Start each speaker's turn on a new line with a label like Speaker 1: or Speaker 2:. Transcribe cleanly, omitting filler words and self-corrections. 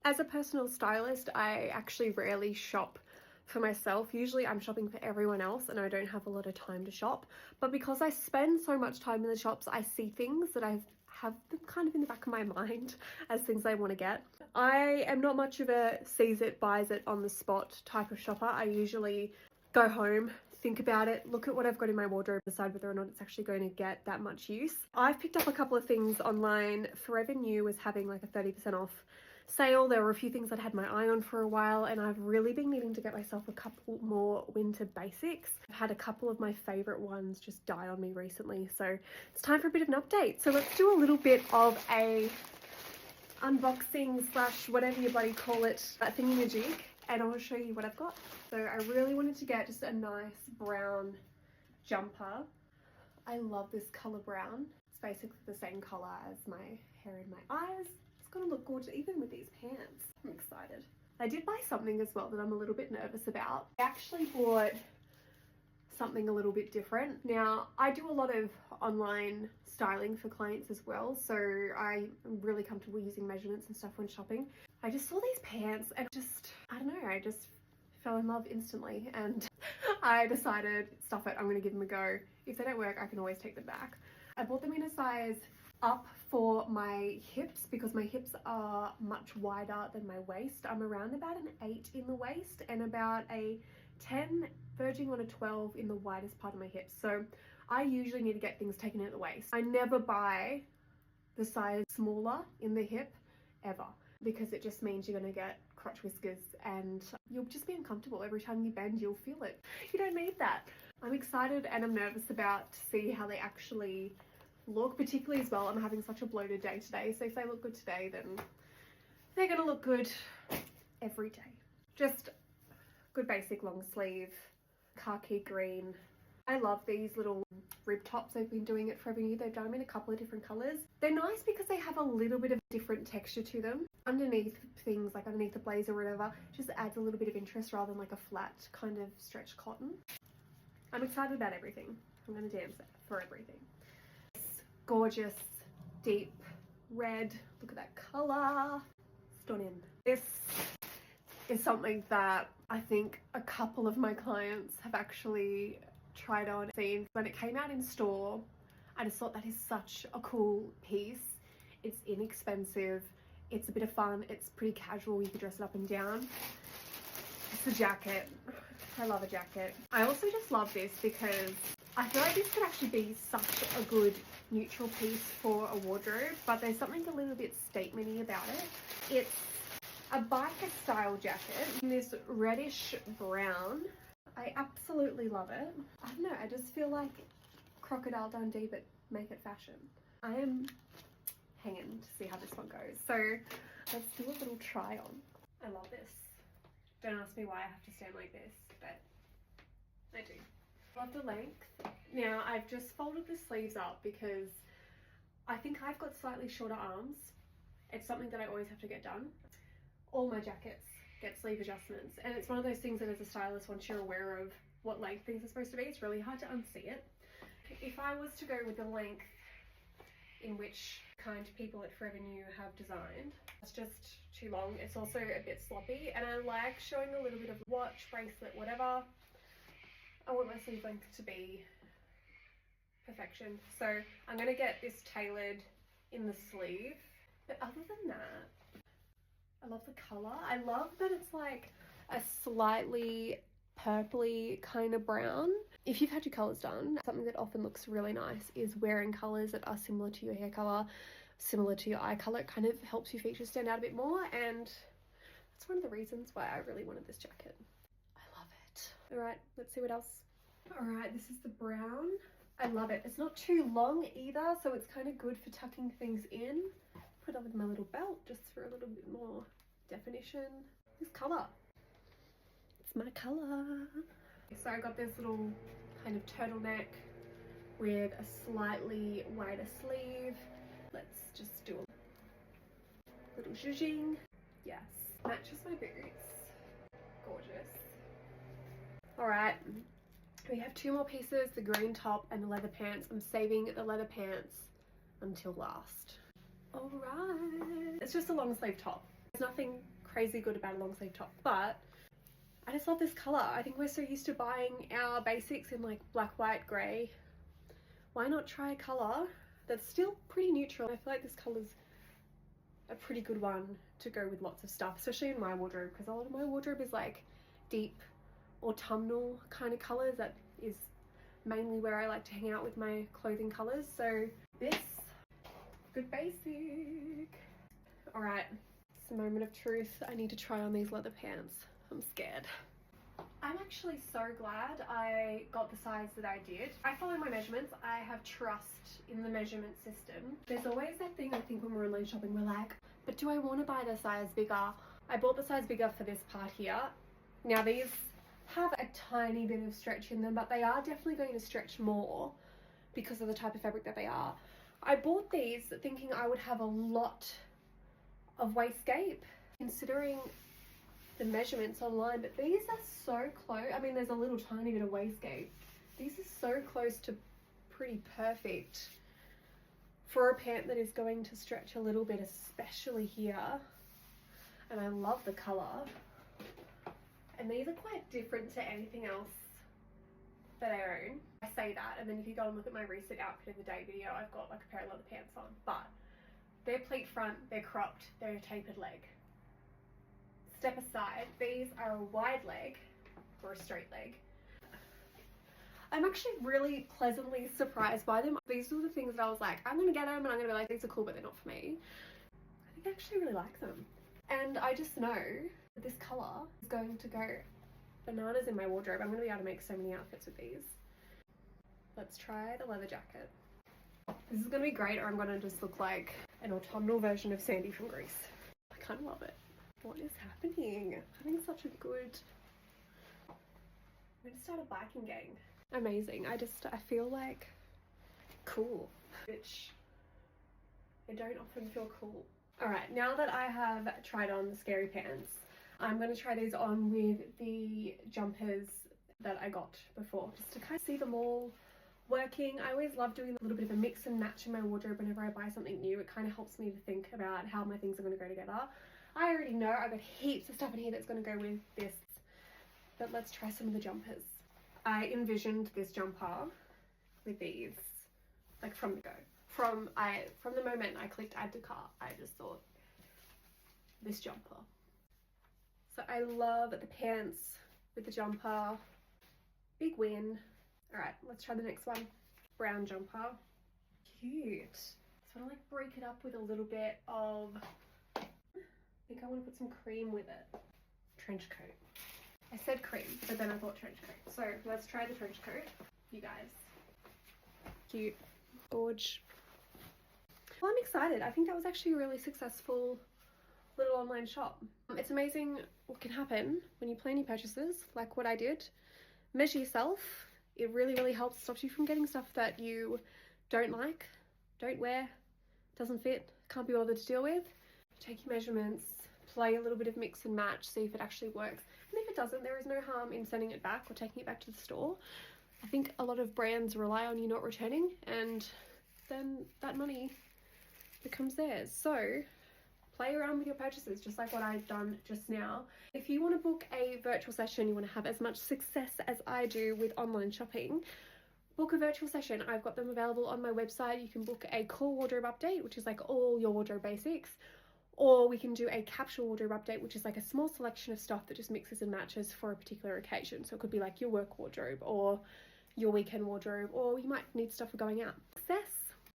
Speaker 1: As a personal stylist, I actually rarely shop for myself. Usually I'm shopping for everyone else and I don't have a lot of time to shop. But because I spend so much time in the shops, I see things that I have them kind of in the back of my mind as things I want to get. I am not much of a sees it, buys it on the spot type of shopper. I usually go home, think about it, look at what I've got in my wardrobe, decide whether or not it's actually going to get that much use. I've picked up a couple of things online. Forever New was having like a 30% off sale. There were a few things I'd had my eye on for a while, and I've really been needing to get myself a couple more winter basics. I've had a couple of my favorite ones just die on me recently, so it's time for a bit of an update. So let's do a little bit of a unboxing slash whatever you bloody call it, thingy-majig, and I'll show you what I've got. So I really wanted to get just a nice brown jumper. I love this color brown. It's basically the same color as my hair and my eyes. It's gonna look gorgeous even with these pants. I'm excited. I did buy something as well that I'm a little bit nervous about. I actually bought something a little bit different. Now, I do a lot of online styling for clients as well, so I'm really comfortable using measurements and stuff when shopping. I just saw these pants and I don't know, I just fell in love instantly, and I decided, stuff it, I'm gonna give them a go. If they don't work, I can always take them back. I bought them in a size up for my hips because my hips are much wider than my waist. I'm around about an 8 in the waist and about a 10 verging on a 12 in the widest part of my hips. So I usually need to get things taken at the waist. I never buy the size smaller in the hip ever, because it just means you're going to get crotch whiskers and you'll just be uncomfortable. Every time you bend, you'll feel it. You don't need that. I'm excited and I'm nervous about to see how they actually look, particularly as well, I'm having such a bloated day today, so if they look good today, then they're gonna look good every day. Just good basic long sleeve, khaki green. I love these little rib tops. They've been doing it Forever New. They've done them in a couple of different colors. They're nice because they have a little bit of different texture to them. Underneath things, like underneath the blazer or whatever, just adds a little bit of interest rather than like a flat kind of stretched cotton. I'm excited about everything. I'm gonna dance for everything. Gorgeous deep red, look at that color, stunning. This is something that I think a couple of my clients have actually tried on, seen. When it came out in store, I just thought that is such a cool piece. It's inexpensive, it's a bit of fun, it's pretty casual, you can dress it up and down. It's a jacket. I love a jacket. I also just love this because I feel like this could actually be such a good neutral piece for a wardrobe, but there's something a little bit statement-y about it. It's a biker style jacket in this reddish brown. I absolutely love it. I don't know, I just feel like Crocodile Dundee, but make it fashion. I am hanging to see how this one goes. So let's do a little try on. I love this. Don't ask me why I have to stand like this, but I do. Love the length. Now I've just folded the sleeves up because I think I've got slightly shorter arms. It's something that I always have to get done. All my jackets get sleeve adjustments, and it's one of those things that as a stylist, once you're aware of what length things are supposed to be, it's really hard to unsee it. If I was to go with the length in which kind people at Forever New have designed, it's just too long. It's also a bit sloppy, and I like showing a little bit of watch, bracelet, whatever. I want my sleeve length to be perfection. So I'm going to get this tailored in the sleeve. But other than that, I love the colour. I love that it's like a slightly purpley kind of brown. If you've had your colours done, something that often looks really nice is wearing colours that are similar to your hair colour, similar to your eye colour. It kind of helps your features stand out a bit more, and that's one of the reasons why I really wanted this jacket. Alright, let's see what else. Alright, this is the brown. I love it. It's not too long either, so it's kind of good for tucking things in. Put it on with my little belt just for a little bit more definition. This colour. It's my colour. So I got this little kind of turtleneck with a slightly wider sleeve. Let's just do a little zhuzhing. Yes, matches my boots. Gorgeous. Alright, we have two more pieces, the green top and the leather pants. I'm saving the leather pants until last. Alright, it's just a long sleeve top. There's nothing crazy good about a long sleeve top, but I just love this colour. I think we're so used to buying our basics in like black, white, grey. Why not try a colour that's still pretty neutral? I feel like this colour's a pretty good one to go with lots of stuff, especially in my wardrobe, because a lot of my wardrobe is like deep autumnal kind of colours. That is mainly where I like to hang out with my clothing colours. So this, good basic. All right, it's the moment of truth. I need to try on these leather pants. I'm scared. I'm actually so glad I got the size that I did. I follow my measurements. I have trust in the measurement system. There's always that thing, I think, when we're online shopping, we're like, but do I want to buy the size bigger? I bought the size bigger for this part here. Now these have a tiny bit of stretch in them, but they are definitely going to stretch more because of the type of fabric that they are. I bought these thinking I would have a lot of waistgape, considering the measurements online, but these are so close. I mean, there's a little tiny bit of waistgape. These are so close to pretty perfect for a pant that is going to stretch a little bit, especially here. And I love the colour. And these are quite different to anything else that I own. I say that, and then if you go and look at my recent outfit of the day video, I've got like a pair of leather pants on, but they're pleat front, they're cropped, they're a tapered leg. Step aside, these are a wide leg or a straight leg. I'm actually really pleasantly surprised by them. These were the things that I was like, I'm gonna get them and I'm gonna be like, these are cool, but they're not for me. I think I actually really like them. And I just know that this colour is going to go bananas in my wardrobe. I'm gonna be able to make so many outfits with these. Let's try the leather jacket. This is gonna be great, or I'm gonna just look like an autumnal version of Sandy from Greece. I kind of love it. What is happening? I'm having such a good... I'm gonna start a biking gang. Amazing. I feel like cool, which I don't often feel cool. All right, now that I have tried on the scary pants, I'm gonna try these on with the jumpers that I got before, just to kind of see them all working. I always love doing a little bit of a mix and match in my wardrobe whenever I buy something new. It kind of helps me to think about how my things are going to go together. I already know I've got heaps of stuff in here that's going to go with this, but let's try some of the jumpers. I envisioned this jumper with these, like from the go. From the moment I clicked add to cart, I just thought this jumper. So I love the pants with the jumper. Big win. All right, let's try the next one. Brown jumper. Cute. So I want to like break it up with a little bit of, I think I want to put some cream with it. Trench coat. I said cream, but then I thought trench coat. So let's try the trench coat, you guys. Cute. Gorge. Well, I'm excited. I think that was actually a really successful little online shop. It's amazing what can happen when you plan your purchases, like what I did. Measure yourself. It really, really helps, stops you from getting stuff that you don't like, don't wear, doesn't fit, can't be bothered to deal with. Take your measurements, play a little bit of mix and match, see if it actually works. And if it doesn't, there is no harm in sending it back or taking it back to the store. I think a lot of brands rely on you not returning, and then that money becomes theirs. So play around with your purchases, just like what I've done just now. If you want to book a virtual session, you want to have as much success as I do with online shopping, book a virtual session. I've got them available on my website. You can book a core wardrobe update, which is like all your wardrobe basics, or we can do a capsule wardrobe update, which is like a small selection of stuff that just mixes and matches for a particular occasion. So it could be like your work wardrobe or your weekend wardrobe, or you might need stuff for going out. Success!